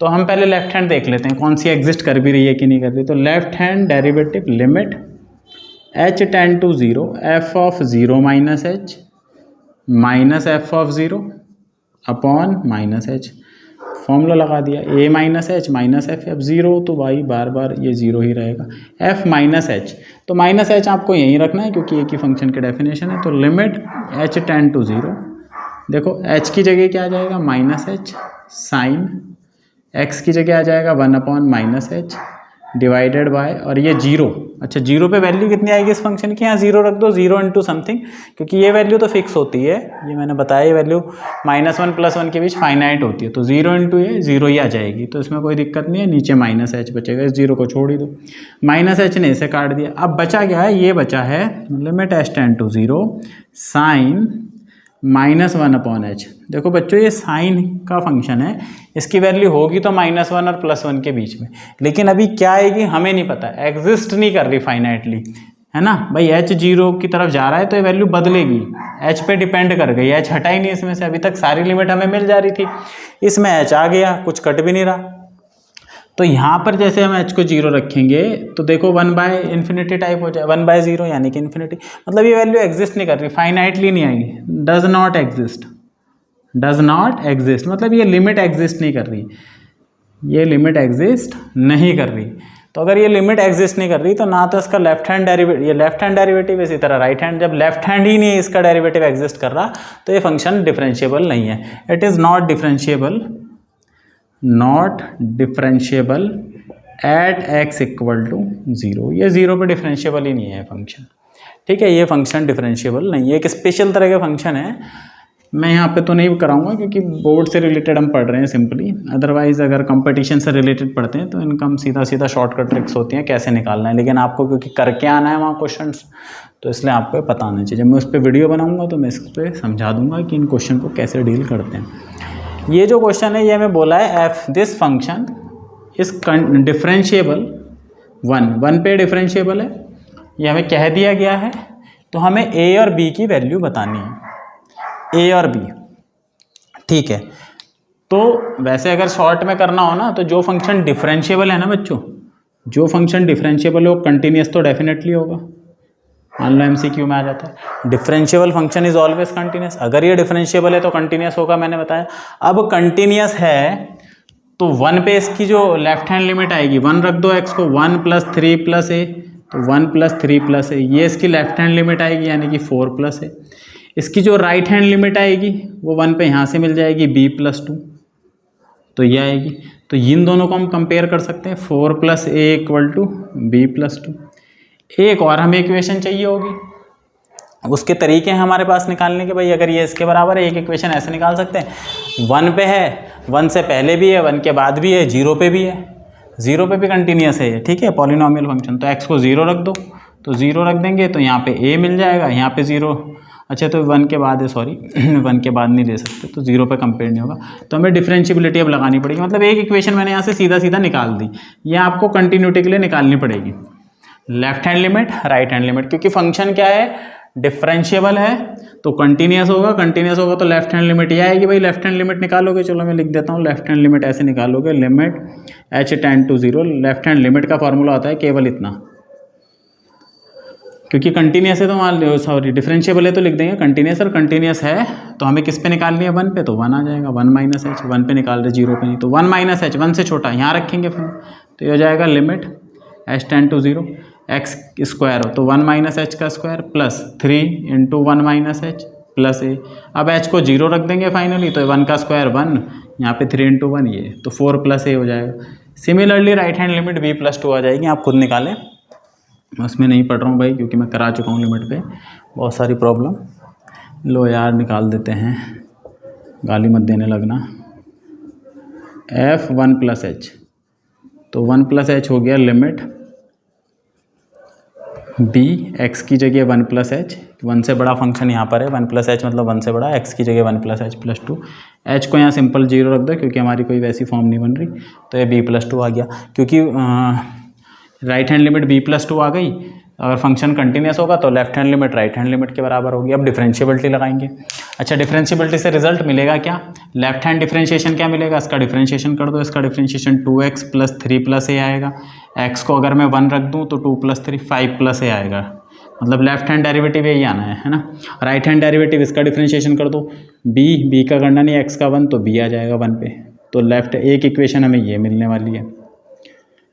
तो हम पहले लेफ्ट हैंड देख लेते हैं कौन सी एग्जिस्ट कर भी रही है कि नहीं कर रही। तो left hand derivative limit H tend to zero F of zero minus H minus F of zero upon minus H, formula लगा दिया, A minus H minus F, F zero तो भाई बार बार ये जीरो ही रहेगा, एफ माइनस एच। तो माइनस एच आपको यहीं रखना है क्योंकि एक ही फंक्शन की डेफिनेशन है। तो limit H tend to zero, देखो एच की जगह क्या आ जाएगा माइनस एच साइन, एक्स की जगह आ जाएगा one upon minus H divided by, और ये जीरो, अच्छा जीरो पे वैल्यू कितनी आएगी इस फंक्शन की, यहाँ जीरो रख दो, जीरो इंटू समथिंग, क्योंकि ये वैल्यू तो फिक्स होती है, ये मैंने बताया, ये value minus one plus one के बीच फाइनाइट होती है। तो जीरो इंटू ये जीरो ही आ जाएगी, तो इसमें कोई दिक्कत नहीं है, नीचे माइनस एच बचेगा, इस जीरो को छोड़ ही दो, माइनस एच ने इसे काट दिया। अब बचा क्या है, ये बचा है limit H tend to zero sine minus one upon h. देखो बच्चों ये साइन का फंक्शन है, इसकी वैल्यू होगी तो माइनस वन और प्लस वन के बीच में, लेकिन अभी क्या आएगी हमें नहीं पता, एग्जिस्ट नहीं कर रही फाइनाइटली, है ना भाई। एच जीरो की तरफ जा रहा है तो ये वैल्यू बदलेगी, एच पे डिपेंड कर गई, एच हटा ही नहीं इसमें से, अभी तक सारी लिमिट हमें मिल जा रही थी, इसमें एच आ गया, कुछ कट भी नहीं रहा। तो यहाँ पर जैसे हम एच को जीरो रखेंगे तो देखो वन बाय इन्फिनिटी टाइप हो जाए, वन बाय जीरो यानी कि इन्फिनिटी, मतलब ये वैल्यू एग्जिस्ट नहीं कर रही, फाइनाइटली नहीं आएगी, does not exist, does not exist मतलब ये लिमिट एग्जिस्ट नहीं कर रही, ये लिमिट एग्जिस्ट नहीं कर रही। तो अगर ये लिमिट एग्जिस्ट नहीं कर रही तो ना तो इसका लेफ्ट हैंड डेरिवेटिव, ये लेफ्ट हैंड डेरिवेटिव, इसी तरह राइट हैंड, जब लेफ्ट हैंड ही नहीं इसका डेरिवेटिव एग्जिस्ट कर रहा तो ये फंक्शन डिफरेंशिएबल नहीं है, it is not differentiable, not differentiable at x equal to zero, ये जीरो पे डिफरेंशिएबल ही नहीं है फंक्शन। ठीक है, ये फंक्शन डिफरेंशिएबल नहीं है, एक स्पेशल तरह का फंक्शन है, मैं यहाँ पे तो नहीं कराऊंगा क्योंकि बोर्ड से रिलेटेड हम पढ़ रहे हैं सिंपली, अदरवाइज़ अगर कंपटीशन से रिलेटेड पढ़ते हैं तो इनका हम सीधा सीधा शॉर्टकट ट्रिक्स होती हैं कैसे निकालना है, लेकिन आपको क्योंकि करके आना है वहाँ क्वेश्चंस, तो इसलिए आपको पता होना चाहिए। जब मैं उस पर वीडियो बनाऊँगा तो मैं इस पर समझा दूँगा कि इन क्वेश्चन को कैसे डील करते हैं। ये जो क्वेश्चन है ये हमें बोला है एफ दिस फंक्शन इस डिफरेंशिएबल वन पे डिफरेंशिएबल है, ये हमें कह दिया गया है। तो हमें ए और बी की वैल्यू बतानी है, ए और बी। ठीक है, तो वैसे अगर शॉर्ट में करना हो ना तो जो फंक्शन डिफरेंशिएबल है ना बच्चों, जो फंक्शन डिफरेंशिएबल है वो कंटिन्यूस तो डेफिनेटली होगा, मान लो एमसीक्यू में आ जाता है, differentiable function is always continuous, अगर ये डिफरेंशिएबल है तो कंटिन्यूस होगा, मैंने बताया। अब कंटिन्यूस है तो वन पे इसकी जो लेफ्ट हैंड लिमिट आएगी, वन रख दो एक्स को, वन प्लस थ्री प्लस ए, तो one plus three plus A, ये इसकी लेफ्ट हैंड लिमिट आएगी यानी कि फोर प्लस ए। इसकी जो राइट हैंड लिमिट आएगी वो वन पे यहाँ से मिल जाएगी बी प्लस टू, तो ये आएगी। तो इन दोनों को हम कंपेयर कर सकते हैं, four plus a equal to b plus two. एक और हमें इक्वेशन चाहिए होगी, उसके तरीके हैं हमारे पास निकालने के, भाई अगर ये इसके बराबर है, एक इक्वेशन ऐसे निकाल सकते हैं, वन पे है, वन से पहले भी है, वन के बाद भी है, जीरो पे भी है, जीरो पे भी कंटिन्यूस है ये, ठीक है, पॉलिनोमियल फंक्शन। तो एक्स को जीरो रख दो, तो जीरो रख देंगे तो यहाँ पे ए मिल जाएगा, यहाँ पे जीरो, अच्छा तो वन के बाद है, सॉरी वन के बाद नहीं ले सकते, तो जीरो पे कंपेयर नहीं होगा, तो हमें डिफरेंशिएबिलिटी अब लगानी पड़ेगी, मतलब एक इक्वेशन मैंने यहाँ से सीधा सीधा निकाल दी, ये आपको कंटिन्यूटी के लिए निकालनी पड़ेगी, left hand limit right hand limit, क्योंकि फंक्शन क्या है डिफरेंशिएबल है तो कंटिन्यूस होगा, कंटिन्यूस होगा तो लेफ्ट हैंड लिमिट ये आएगी, भाई लेफ्ट हैंड लिमिट निकालोगे, चलो मैं लिख देता हूँ, लेफ्ट हैंड लिमिट ऐसे निकालोगे, limit H tend to zero, left hand limit का फॉर्मूला होता है केवल इतना, क्योंकि कंटिन्यूस है तो मान सॉरी डिफरेंशिएबल है तो लिख देंगे कंटिन्यूस, और कंटिन्यूस है तो हमें किस पे निकालनी है, 1 पे, तो 1 आ जाएगा, 1 माइनस एच, 1 पे निकाल रहे 0 पे नहीं, तो 1 माइनस एच 1 से छोटा यहाँ रखेंगे फिर, तो ये हो जाएगा limit H tend to 0 X square हो तो 1 माइनस एच का square plus 3 into 1 minus H plus A. अब एच को 0 रख देंगे फाइनली, तो 1 का स्क्वायर 1, यहाँ पे 3 इंटू 1 ये, तो 4 प्लस ए हो जाएगा। Similarly right hand limit b plus 2 आ जाएगी, आप खुद निकालें, उसमें नहीं पढ़ रहा हूँ भाई क्योंकि मैं करा चुका हूँ लिमिट पे बहुत सारी प्रॉब्लम। लो यार निकाल देते हैं, गाली मत देने लगना। f 1 प्लस एच, तो 1 प्लस एच हो गया लिमिट b x की जगह 1 प्लस एच, 1 से बड़ा फंक्शन यहाँ पर है, 1 प्लस एच मतलब 1 से बड़ा, x की जगह 1 प्लस एच प्लस 2, h को यहाँ सिंपल 0 रख दो क्योंकि हमारी कोई वैसी फॉर्म नहीं बन रही, तो ये b प्लस 2 आ गया। क्योंकि right hand limit b plus 2 आ गई, अगर फंक्शन कंटिन्यूस होगा तो left hand limit right hand limit के बराबर होगी। अब डिफरेंशिएबिलिटी लगाएंगे। अच्छा डिफरेंशिएबिलिटी से रिजल्ट मिलेगा क्या, लेफ्ट हैंड डिफरेंशिएशन क्या मिलेगा, इसका डिफरेंशिएशन कर दो, इसका डिफरेंशिएशन 2x प्लस 3 प्लस ए आएगा, x को अगर मैं 1 रख दूँ तो 2 प्लस 3 5 प्लस ए आएगा, मतलब लेफ्ट हैंड डेरिवेटिव यही आना है ना। राइट हैंड डेरिवेटिव इसका डिफरेंशिएशन कर दो, b का करना नहीं, x का 1 तो b आ जाएगा 1 पे, तो लेफ्ट एक इक्वेशन हमें ये मिलने वाली है,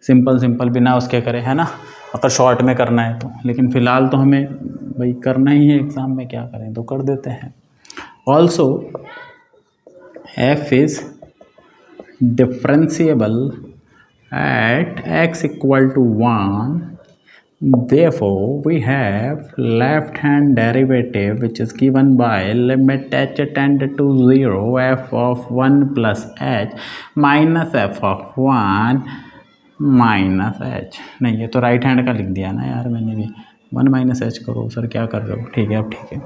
सिंपल बिना उसके करे, है ना, अगर शॉर्ट में करना है तो, लेकिन फ़िलहाल तो हमें भाई करना ही है एग्ज़ाम में, क्या करें तो कर देते हैं। Also f is differentiable at x equal to 1, therefore we have left hand derivative which is given by limit h tend to 0 f of 1 plus h minus f of 1 minus H, नहीं ये तो right hand का लिख दिया ना यार मैंने भी, 1 माइनस एच करो सर क्या कर रहे हो, ठीक है अब ठीक है,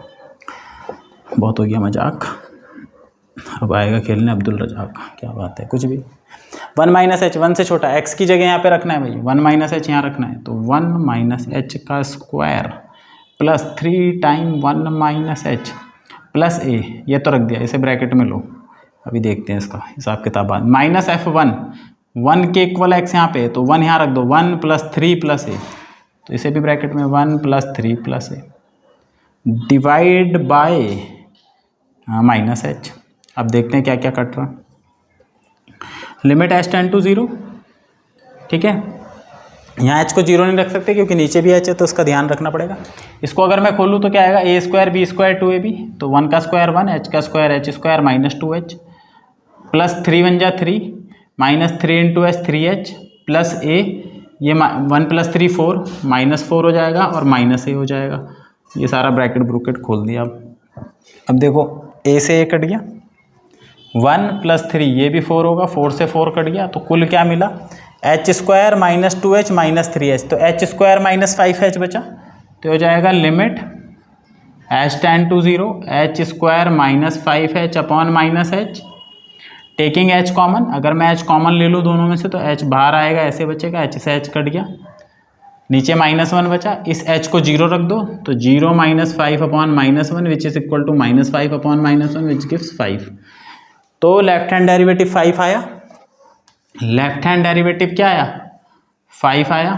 बहुत हो गया मजाक, अब आएगा खेलने अब्दुल रजाक, क्या बात है कुछ भी। 1 माइनस एच 1 से छोटा, x की जगह यहाँ पे रखना है भाई, 1 माइनस एच यहाँ रखना है, तो 1 माइनस एच का square plus 3 time 1 minus H plus A, ये तो रख दिया, इसे ब्रैकेट में लो, अभी देखते हैं इसका हिसाब किताब बाद। माइनस f1, 1 के इक्वल x यहाँ पे, तो 1 यहाँ रख दो, 1 प्लस 3 प्लस ए, तो इसे भी ब्रैकेट में 1 plus 3 plus A divide by minus H. अब देखते हैं क्या क्या कट रहा, लिमिट एच टेंड टू 0, ठीक है, यहाँ h को 0 नहीं रख सकते क्योंकि नीचे भी h है तो इसका ध्यान रखना पड़ेगा। इसको अगर मैं खोलूँ तो क्या आएगा, a square b square 2ab, तो 1 का स्क्वायर 1, h का square h square minus 2h plus 3 1 जा 3 minus 3 into H 3h plus A, ये 1 प्लस 3 4 माइनस 4 हो जाएगा और माइनस ए हो जाएगा, ये सारा ब्रैकेट ब्रूकेट खोल दिया। अब देखो ए से ए कट गया, 1 प्लस 3 ये भी 4 होगा, 4 से 4 कट गया, तो कुल क्या मिला, H square minus 2h minus 3h, तो एच स्क्वायर माइनस 5h बचा, तो हो जाएगा limit H tend to 0 h square minus 5h upon minus h, taking h common, अगर मैं एच कॉमन ले लूँ दोनों में से तो एच बाहर आएगा, ऐसे बचेगा, एच से एच कट गया, नीचे -1 बचा, इस एच को 0 रख दो, तो 0 minus 5 upon -1 which is equal to -5 upon -1 which gives 5, तो लेफ्ट हैंड डेरिवेटिव 5 आया, लेफ्ट हैंड डेरिवेटिव क्या आया 5 आया,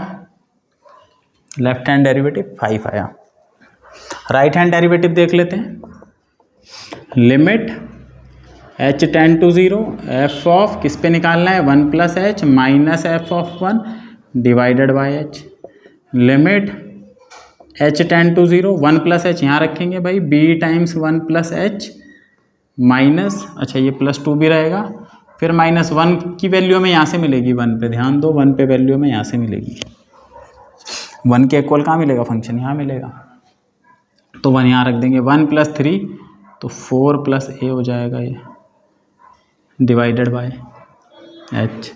लेफ्ट हैंड डेरिवेटिव 5 आया। राइट हैंड डेरिवेटिव देख लेते हैं, limit h tend to 0 f of किस पे निकालना है, 1 plus H minus F of 1 divided by h, limit h tend to 0 1 plus h यहाँ रखेंगे भाई, b times 1 plus H minus, अच्छा ये प्लस 2 भी रहेगा, फिर -1 की वैल्यू में यहाँ से मिलेगी 1 पे, ध्यान दो 1 पे वैल्यू में यहाँ से मिलेगी, 1 के इक्वल कहाँ मिलेगा फंक्शन, यहाँ मिलेगा, तो 1 यहाँ रख देंगे, 1 प्लस 3 तो 4 प्लस ए हो जाएगा ये डिवाइडेड बाय h,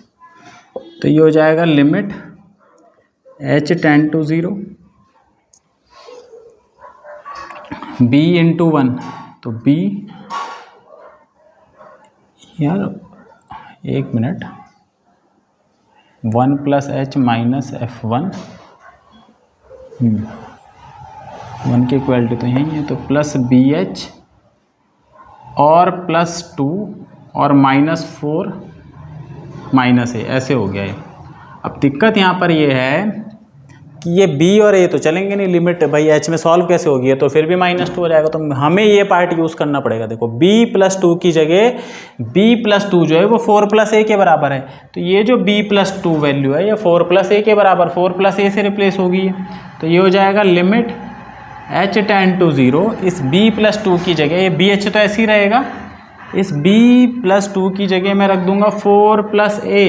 तो ये हो जाएगा limit h tend to 0 b into 1, तो b यार एक minute, 1 plus H minus f1, 1 की इक्वलिटी तो यही है, तो प्लस BH और प्लस 2 और -4 माइनस ए, ऐसे हो गया है। अब दिक्कत यहाँ पर ये है ये बी और ए तो चलेंगे नहीं, लिमिट भाई एच में सॉल्व कैसे होगी, तो फिर भी -2 हो जाएगा। तो हमें ये पार्ट यूज़ करना पड़ेगा। देखो b+2 की जगह b+2 जो है वो 4+a के बराबर है, तो ये जो b+2 वैल्यू है ये 4+a के बराबर 4+a से रिप्लेस होगी। तो ये हो जाएगा लिमिट h टेंड टू 0 इस b+2 की जगह, ये bh तो ऐसे ही रहेगा, इस b+2 की जगह मैं रख दूंगा 4+a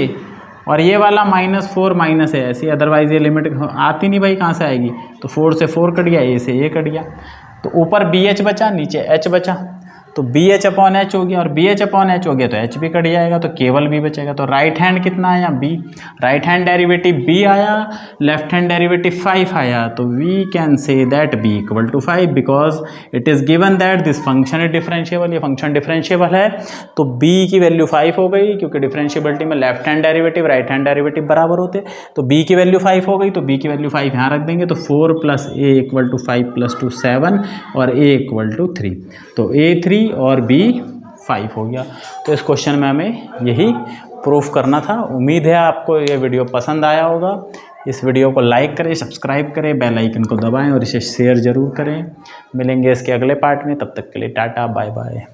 और ये वाला -4 - है ऐसी, अदरवाइज ये लिमिट आती नहीं भाई, कहाँ से आएगी। तो 4 से 4 कट गया, ए से ए कट गया, तो ऊपर BH बचा, नीचे H बचा, तो BH/H हो गया और BH/H हो गया तो H भी कट जाएगा, तो केवल B बचेगा। तो राइट हैंड कितना आया B, right hand derivative B आया, लेफ्ट हैंड डेरिवेटिव 5 आया। तो we can say that B = 5 because it is given that this function is differentiable, ये फंक्शन डिफरेंशिएबल है। तो B की वैल्यू 5 हो गई, क्योंकि डिफरेंशिएबिलिटी में left hand derivative right hand derivative बराबर होते। तो B की वैल्यू 5 हो गई, तो B की वैल्यू 5 यहाँ रख देंगे। तो 4+a = 5 + 2 7 और a = 3, तो a 3 और b 5 हो गया। तो इस क्वेश्चन में हमें यही प्रूफ करना था। उम्मीद है आपको ये वीडियो पसंद आया होगा। इस वीडियो को लाइक करें, सब्सक्राइब करें, बेल आइकन को दबाएं और इसे शेयर ज़रूर करें। मिलेंगे इसके अगले पार्ट में, तब तक के लिए टाटा बाय बाय।